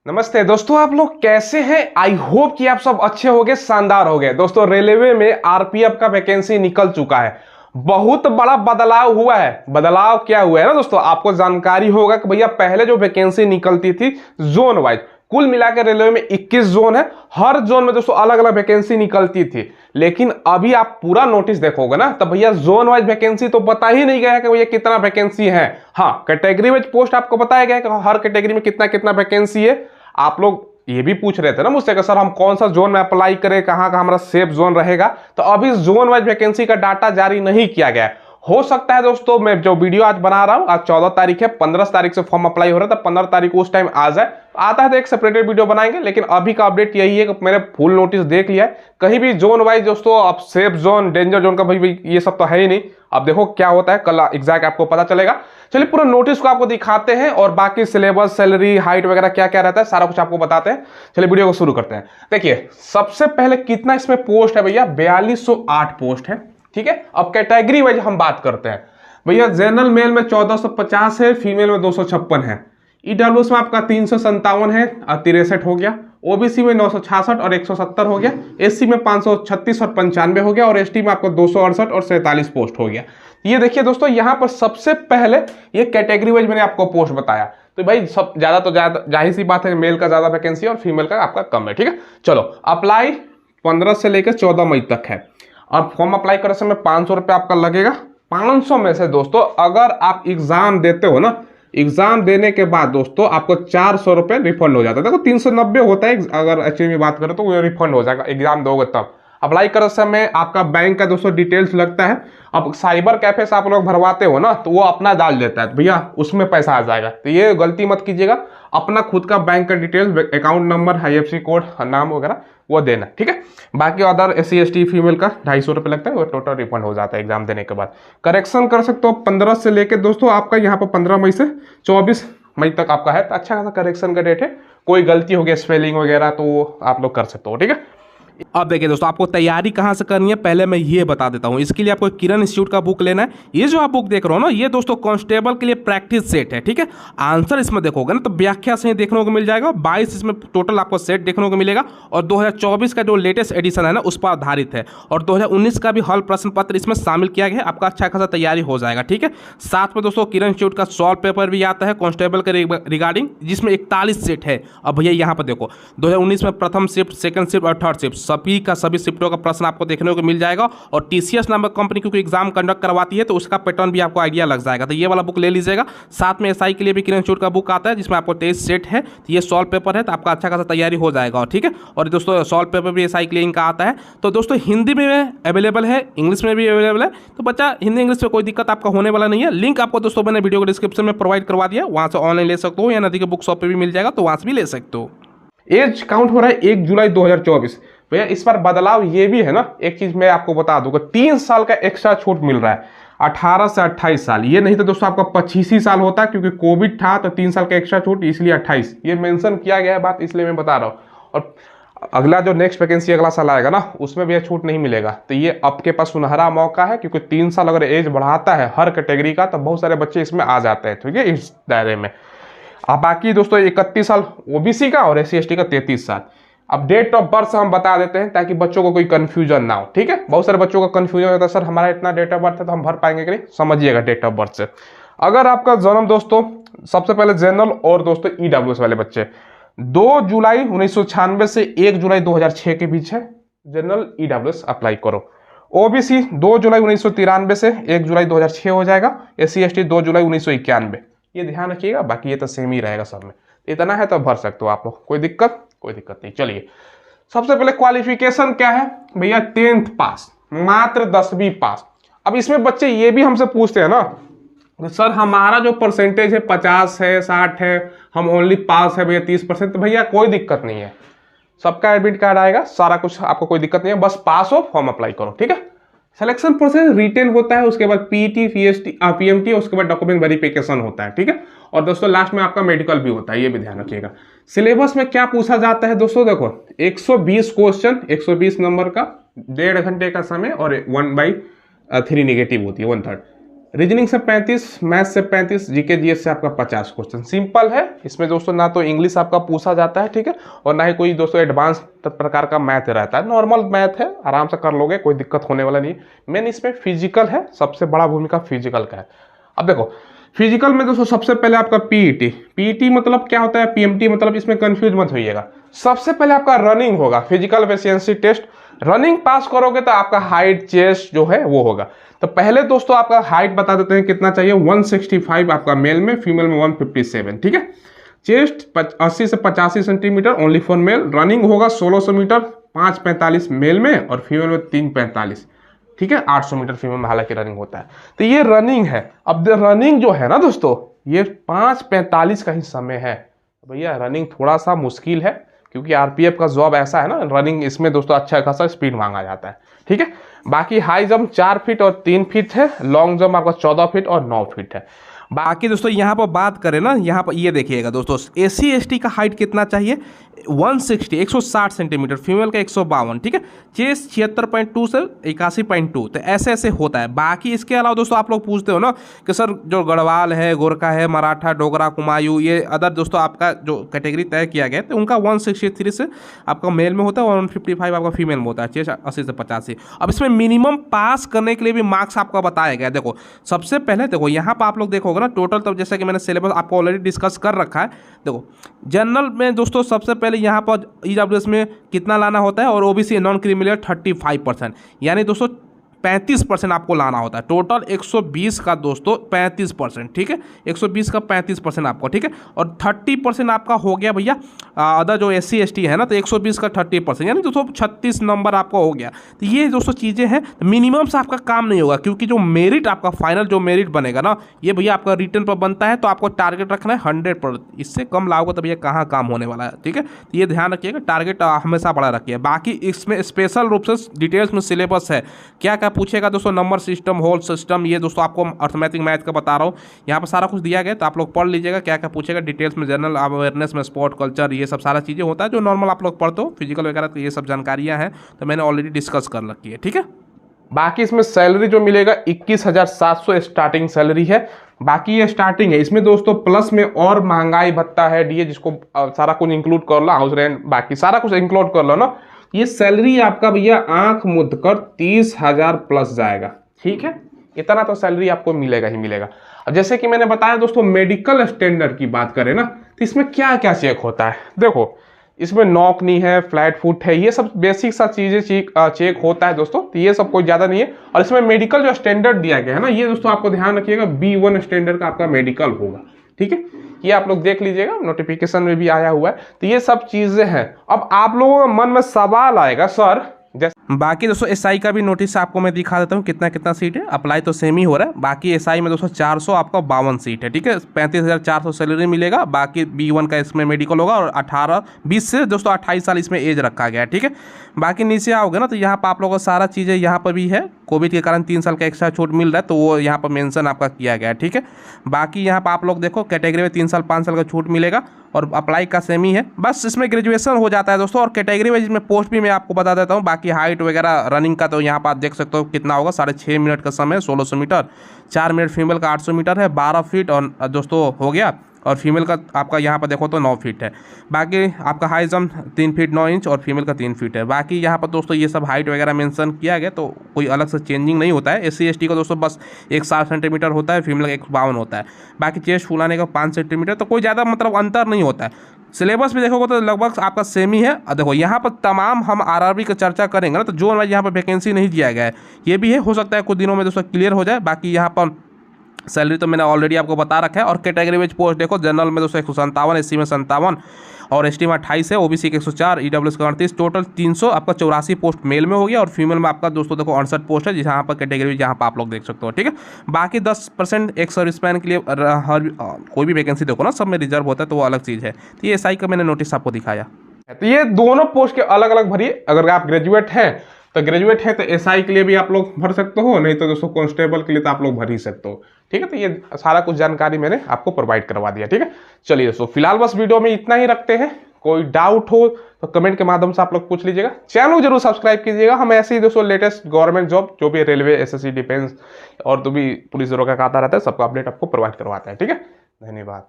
नमस्ते दोस्तों, आप लोग कैसे हैं। आई होप कि आप सब अच्छे होंगे, शानदार होंगे। दोस्तों रेलवे में आरपीएफ का वैकेंसी निकल चुका है। बहुत बड़ा बदलाव हुआ है। बदलाव क्या हुआ है ना दोस्तों, आपको जानकारी होगा कि भैया पहले जो वैकेंसी निकलती थी जोन वाइज, कुल मिलाकर रेलवे में 21 जोन है। हर जोन में दोस्तों अलग अलग वैकेंसी निकलती थी। लेकिन अभी आप पूरा नोटिस देखोगे ना तो भैया जोन वाइज वैकेंसी तो बता ही नहीं गया है कि भैया कितना वैकेंसी है। हाँ, कैटेगरी वाइज पोस्ट आपको बताया गया है कि हर कैटेगरी में कितना कितना वैकेंसी है। आप लोग ये भी पूछ रहे थे ना मुझसे कि सर हम कौन सा जोन में अप्लाई करें, कहाँ का हमारा सेफ जोन रहेगा। तो अभी जोन वाइज वैकेंसी का डाटा जारी नहीं किया गया है। हो सकता है दोस्तों मैं जो वीडियो आज बना रहा हूं, आज 14 तारीख है, 15 तारीख से फॉर्म अप्लाई हो रहा था, 15 तारीख उस टाइम आ जाए, आता है तो एक सेपरेटेड वीडियो बनाएंगे। लेकिन अभी का अपडेट यही है कि मैंने फुल नोटिस देख लिया है। कहीं भी जोन वाइज दोस्तों अब सेफ जोन, डेंजर जोन का भाई ये सब तो है ही नहीं। अब देखो क्या होता है, कल एग्जैक्ट आपको पता चलेगा। चलिए पूरा नोटिस को आपको दिखाते हैं और बाकी सिलेबस, सैलरी, हाइट वगैरह क्या क्या रहता है सारा कुछ आपको बताते हैं। चलिए वीडियो को शुरू करते हैं। देखिए सबसे पहले कितना इसमें पोस्ट है भैया, 4208 पोस्ट है। ठीक है, अब कैटेगरी वाइज हम बात करते हैं। भैया जनरल मेल में 1450 है, फीमेल में 256 है। ईडब्ल्यूएस में आपका 357 है और 63 हो गया। ओबीसी में 966 और 170 हो गया। एससी में 536 और 95 हो गया। और एसटी में आपको 268 और 47 पोस्ट हो गया। ये देखिए दोस्तों, यहाँ पर सबसे पहले ये कैटेगरी वाइज मैंने आपको पोस्ट बताया। तो भाई सब ज्यादा तो ज्यादा जाहिर सी बात है, मेल का ज्यादा वैकेंसी और फीमेल का आपका कम है। ठीक है, चलो अप्लाई 15 से लेकर 14 मई तक है। अब फॉर्म अप्लाई करने समय 500 रुपये आपका लगेगा। 500 में से दोस्तों अगर आप एग्जाम देते हो ना, एग्जाम देने के बाद दोस्तों आपको 400 रुपये रिफंड हो जाता है। देखो 390 होता है, अगर एक्चुअली में बात करें तो वो रिफंड हो जाएगा एग्जाम दोगे तब। अप्लाई करते समय आपका बैंक का दोस्तों डिटेल्स लगता है। अब साइबर कैफे से आप लोग भरवाते हो ना तो वो अपना डाल देता है भैया, उसमें पैसा आ जाएगा। तो ये गलती मत कीजिएगा, अपना खुद का बैंक का details, account number, IFSC code, नाम वगैरह वो देना। ठीक है, बाकी अदर एससी एसटी फीमेल का 250 रुपये लगता है, वो टोटल रिफंड हो जाता है एग्जाम देने के बाद। करेक्शन कर सकते हो 15 से लेकर दोस्तों आपका यहाँ पर 15 मई से 24 मई तक आपका है। तो अच्छा खासा करेक्शन का डेट है। कोई गलती हो गया स्पेलिंग वगैरह तो आप लोग कर सकते हो। ठीक है, अब देखिए दोस्तों आपको तैयारी कहाँ से करनी है पहले मैं ये बता देता हूँ। इसके लिए आपको किरण इंस्टीट्यूट का बुक लेना है। ये जो आप बुक देख रहे हो ना, ये दोस्तों कांस्टेबल के लिए प्रैक्टिस सेट है। ठीक है, आंसर इसमें देखोगे ना तो व्याख्या से देखने को मिल जाएगा। 22 इसमें टोटल आपको सेट देखने को मिलेगा। और 2024 का जो लेटेस्ट एडिशन है ना उस पर आधारित है। और 2019 का भी हल प्रश्न पत्र इसमें शामिल किया गया है। आपका अच्छा खासा तैयारी हो जाएगा। ठीक है, साथ में दोस्तों किरण इंस्टीट्यूट का सॉल्व पेपर भी आता है कांस्टेबल के रिगार्डिंग, जिसमें 41 सेट है। अब भैया यहाँ पर देखो 2019 में प्रथम शिफ्ट, सेकंड शिफ्ट और थर्ड शिफ्ट सभी का सभी शिफ्टों का प्रश्न आपको देखने को मिल जाएगा। और टीसीएस नामक कंपनी क्योंकि एग्जाम कंडक्ट करवाती है तो उसका पैटर्न भी आपको आइडिया लग जाएगा। तो ये वाला बुक ले लीजिएगा। साथ में एसआई के लिए भी किरण इंस्टीट्यूट का बुक आता है जिसमें आपको 23 सेट है। तो ये सॉल्व पेपर है तो आपका अच्छा खासा तैयारी हो जाएगा। ठीक है, और दोस्तों सॉल्व पेपर भी एसआई के लिए इनका आता है। तो दोस्तों हिंदी में अवेलेबल है, इंग्लिश में भी अवेलेबल है। तो बच्चा हिंदी इंग्लिश में कोई दिक्कत आपका होने वाला नहीं है। लिंक आपको दोस्तों मैंने वीडियो को डिस्क्रिप्शन में प्रोवाइड करवा दिया, वहां से ऑनलाइन ले सकते हो या नदी के बुक शॉप पे भी मिल जाएगा तो वहां से भी ले सकते हो। एज काउंट हो रहा है 1 जुलाई 2024। भैया इस बार बदलाव ये भी है ना, एक चीज मैं आपको बता दूंगा, 3 साल का एक्स्ट्रा छूट मिल रहा है 18 से 28 साल। ये नहीं तो दोस्तों आपका 25 ही साल होता है, क्योंकि कोविड था तो 3 साल का एक्स्ट्रा छूट, इसलिए 28 ये मेंशन किया गया है बात, इसलिए मैं बता रहा हूँ। और अगला जो नेक्स्ट वैकेंसी अगला साल आएगा ना उसमें भी यह छूट नहीं मिलेगा। तो ये आपके पास सुनहरा मौका है, क्योंकि 3 साल अगर एज बढ़ाता है हर कैटेगरी का तो बहुत सारे बच्चे इसमें आ जाते हैं। ठीक है, इस दायरे में। अब बाकी दोस्तों 31 साल ओबीसी का और एससी एसटी का 33 साल। अब डेट ऑफ बर्थ हम बता देते हैं ताकि बच्चों को कोई कंफ्यूजन ना हो। ठीक है, बहुत सारे बच्चों का कंफ्यूजन होता है, सर हमारा इतना डेट ऑफ बर्थ है तो हम भर पाएंगे कि नहीं। समझिएगा डेट ऑफ बर्थ से। अगर आपका जन्म दोस्तों सबसे पहले जनरल और दोस्तों ईडब्ल्यूएस वाले बच्चे 2 जुलाई 1996 से 1 जुलाई 2006 के बीच है, जनरल ईडब्ल्यूएस अप्लाई करो। ओबीसी 2 जुलाई 1993 से 1 जुलाई 2006 हो जाएगा। एससी एसटी 2 जुलाई 1991। ये ध्यान रखिएगा, बाकी ये तो सेम ही रहेगा सब में। इतना है तो भर सकते हो आप लोग, कोई दिक्कत नहीं। चलिए सबसे पहले क्वालिफिकेशन क्या है भैया, 10th पास, मात्र 10वीं पास। अब इसमें बच्चे ये भी हमसे पूछते हैं ना, सर हमारा जो परसेंटेज है 50 है, 60 है, हम ओनली पास है भैया 30%। तो भैया कोई दिक्कत नहीं है, सबका एडमिट कार्ड आएगा, सारा कुछ आपको कोई दिक्कत नहीं है, बस पास हो फॉर्म अप्लाई करो। ठीक है, सिलेक्शन प्रोसेस रिटेन होता है, उसके बाद पीटी, पीएमटी, उसके बाद डॉक्यूमेंट वेरिफिकेशन होता है। ठीक है, और दोस्तों लास्ट में आपका मेडिकल भी होता है, ये भी ध्यान रखिएगा। सिलेबस में क्या पूछा जाता है दोस्तों, देखो 120 क्वेश्चन, 120 नंबर का, 1.5 घंटे का समय और 1/3 नेगेटिव होती है, 1/3। रीजनिंग से 35, मैथ से 35, जीके जीएस से आपका 50 क्वेश्चन। सिंपल है, इसमें दोस्तों ना तो इंग्लिश आपका पूछा जाता है, ठीक है, और ना ही कोई दोस्तों एडवांस प्रकार का मैथ रहता है। नॉर्मल मैथ है, आराम से कर लोगे, कोई दिक्कत होने वाला नहीं। मेन इसमें फिजिकल है, सबसे बड़ा भूमिका फिजिकल का है। अब देखो फिजिकल में दोस्तों सबसे पहले आपका पीईटी। पीईटी मतलब क्या होता है, पीएमटी मतलब, इसमें कंफ्यूज मत होइएगा। सबसे पहले आपका रनिंग होगा, फिजिकल एफिशिएंसी टेस्ट। रनिंग पास करोगे तो आपका हाइट चेस्ट जो है वो होगा। तो पहले दोस्तों आपका हाइट बता देते हैं कितना चाहिए, 165 आपका मेल में, फीमेल में 157, ठीक है। चेस्ट 80 से 85 centimetre only for male. Running होगा 1600 मीटर, 5:45 मेल में और फीमेल में 3:45, ठीक है। 800 मीटर फीमेल में हालांकि रनिंग होता है। तो ये रनिंग है। अब रनिंग जो है ना दोस्तों, ये 5:45 का ही समय है। भैया रनिंग थोड़ा सा मुश्किल है, क्योंकि आरपीएफ का जॉब ऐसा है ना, रनिंग इसमें दोस्तों अच्छा खासा स्पीड मांगा जाता है, ठीक है। बाकी हाई जंप 4 फीट और 3 फीट है, लॉन्ग जंप आपका 14 फीट और 9 फीट है। बाकी दोस्तों यहाँ पर बात करें ना, यहाँ पर ये देखिएगा दोस्तों, एसी एसटी का हाइट कितना चाहिए, 160 सेंटीमीटर, फीमेल का 152, ठीक है। चेस्ट 76.2 से 81.2, तो ऐसे ऐसे होता है। बाकी इसके अलावा दोस्तों आप लोग पूछते हो ना कि सर जो गढ़वाल है, गोरखा है, मराठा, डोगरा, कुमायूं, ये अदर दोस्तों आपका जो कैटेगरी तय किया गया तो उनका 163 से आपका मेल में होता है और 155 आपका फीमेल में होता है, चेस्ट 80 से 85। अब इसमें मिनिमम पास करने के लिए भी मार्क्स आपका बताया गया। देखो सबसे पहले देखो यहाँ पर आप लोग देखोगे ना टोटल, तब जैसा कि मैंने सिलेबस आपको ऑलरेडी डिस्कस कर रखा है। देखो जनरल में दोस्तों सबसे पहले यहाँ पर ईडब्ल्यूएस में कितना लाना होता है, और ओबीसी नॉन क्रीमिलियर 35%, यानी दोस्तों 35% आपको लाना होता है। टोटल 120 का दोस्तों 35%, ठीक है, 120 का 35% आपको, ठीक है। और 30% आपका हो गया भैया अदर जो SC ST है ना, तो 120 का 30%, यानी दोस्तों 36 नंबर आपका हो गया। तो ये दोस्तों चीज़ें हैं, मिनिमम से आपका काम नहीं होगा, क्योंकि जो मेरिट आपका फाइनल जो मेरिट बनेगा ना, ये भैया आपका रिटर्न पर बनता है, तो आपको टारगेट रखना है 100%। इससे कम लाओगे तो भैया कहाँ काम होने वाला है, ठीक है। तो ये ध्यान रखिएगा, टारगेट हमेशा बड़ा रखिए। बाकी इसमें स्पेशल रूप से डिटेल्स में सिलेबस है, क्या क्या पूछेगा दोस्तों, नंबर सिस्टम, होल सिस्टम, ये दोस्तों आपको अर्थमेटिक मैथ का बता रहा हूँ, यहाँ पर सारा कुछ दिया गया, तो आप लोग पढ़ लीजिएगा क्या क्या पूछेगा डिटेल्स में। जनरल अवेयरनेस में स्पोर्ट कल्चर, ये सब सारा चीज़ें होता है जो नॉर्मल आप लोग पढ़ते हो, फिजिकल वगैरह, तो ये सब जानकारियाँ हैं, तो मैंने ऑलरेडी डिस्कस कर रखी है, ठीक है। बाकी इसमें सैलरी जो मिलेगा 21,700 स्टार्टिंग सैलरी है। बाकी ये स्टार्टिंग है, इसमें दोस्तों प्लस में और महंगाई भत्ता है, डीए, जिसको सारा कुछ इंक्लूड कर लो, हाउस रेंट, बाकी सारा कुछ इंक्लूड कर लो ना, ये सैलरी आपका भैया आंख मूंद कर 30,000 प्लस जाएगा, ठीक है। इतना तो सैलरी आपको मिलेगा ही मिलेगा। अब जैसे कि मैंने बताया दोस्तों, मेडिकल स्टैंडर्ड की बात करें ना, तो इसमें क्या क्या चेक होता है। देखो इसमें नॉक नी है, फ्लैट फुट है, ये सब बेसिक सा चीजें चेक होता है दोस्तों, तो ये सब कोई ज्यादा नहीं है। और इसमें मेडिकल जो स्टैंडर्ड दिया गया है ना, ये दोस्तों आपको ध्यान रखिएगा, B1 स्टैंडर्ड का आपका मेडिकल होगा, ठीक है। ये आप लोग देख लीजिएगा, नोटिफिकेशन में भी आया हुआ है। तो ये सब चीजें हैं। अब आप लोगों के मन में सवाल आएगा, सर बाकी दोस्तों एसआई का भी नोटिस आपको मैं दिखा देता हूँ कितना कितना सीट है। अप्लाई तो सेम ही हो रहा है। बाकी एसआई में दोस्तों 400 आपका 52 सीट है, ठीक है। 35,400 सैलरी मिलेगा। बाकी B1 का इसमें मेडिकल होगा और 20 से दोस्तों 28 साल इसमें एज रखा गया है, ठीक है। बाकी नीचे आओगे ना, तो यहाँ पर आप लोगों को सारा चीज़ें यहाँ पर भी है। कोविड के कारण 3 साल का एक्स्ट्रा छूट मिल रहा है, तो वो यहाँ पर मेंशन आपका किया गया है, ठीक है। बाकी यहाँ पर आप लोग देखो कैटेगरी में 3 साल 5 साल का छूट मिलेगा और अप्लाई का सेम ही है। बस इसमें ग्रेजुएशन हो जाता है दोस्तों। और कैटेगरी वाइज में पोस्ट भी मैं आपको बता देता हूँ। बाकी हाइट वगैरह रनिंग का तो यहाँ पर आप देख सकते हो कितना होगा, 6.5 मिनट का समय, 1600 मीटर, 4 मिनट फीमेल का 800 मीटर है, 12 फीट और दोस्तों हो गया। और फीमेल का आपका यहाँ पर देखो तो 9 फीट है। बाकी आपका हाई जंप 3 फीट 9 इंच और फीमेल का 3 फीट है। बाकी यहाँ पर दोस्तों ये सब हाइट वगैरह मेंशन किया गया, तो कोई अलग से चेंजिंग नहीं होता है। SC ST का दोस्तों बस 160 सेंटीमीटर होता है, फीमेल का 152 होता है। बाकी चेस्ट फुलाने का 5 सेंटीमीटर, तो कोई ज़्यादा मतलब अंतर नहीं होता है। सिलेबस भी देखोगे तो लगभग आपका सेम ही है। देखो यहाँ पर तमाम हम RRB की चर्चा करेंगे ना, तो जो हमारे यहाँ पर वैकेंसी नहीं दिया गया है, ये भी है, हो सकता है कुछ दिनों में दोस्तों क्लियर हो जाए। बाकी यहाँ पर सैलरी तो मैंने ऑलरेडी आपको बता रखा है। और कैटेगरी वाइज पोस्ट देखो, जनरल में दोस्तों 157, SC में 57 और ST में 28 है, OBC के 104, EWS का 38, टोटल 300 आपका 84 पोस्ट मेल में हो गया। और फीमेल में आपका दोस्तों देखो 68 पोस्ट है, जहाँ पर कैटेगरी जहाँ पर आप लोग देख सकते हो, ठीक है। बाकी 10% एक सर्विस मैन के लिए हर कोई भी वैकेंसी देखो ना, सब में रिजर्व होता है, तो वो अलग चीज़ है। तो ये SI का मैंने नोटिस आपको दिखाया। तो ये दोनों पोस्ट के अलग अलग भरिए। अगर आप ग्रेजुएट हैं तो ग्रेजुएट है तो SI के लिए भी आप लोग भर सकते हो, नहीं तो दोस्तों कांस्टेबल के लिए तो आप लोग भर ही सकते हो, ठीक है। तो ये सारा कुछ जानकारी मैंने आपको प्रोवाइड करवा दिया, ठीक है। चलिए दोस्तों फिलहाल बस वीडियो में इतना ही रखते हैं। कोई डाउट हो तो कमेंट के माध्यम से आप लोग पूछ लीजिएगा। चैनल को जरूर सब्सक्राइब कीजिएगा। हम ऐसे ही दोस्तों लेटेस्ट गवर्नमेंट जॉब जो भी रेलवे, एसएससी, डिफेंस और जो भी पुलिस दरोगा का आता रहता है सबका अपडेट आपको प्रोवाइड करवाते हैं। ठीक है, धन्यवाद।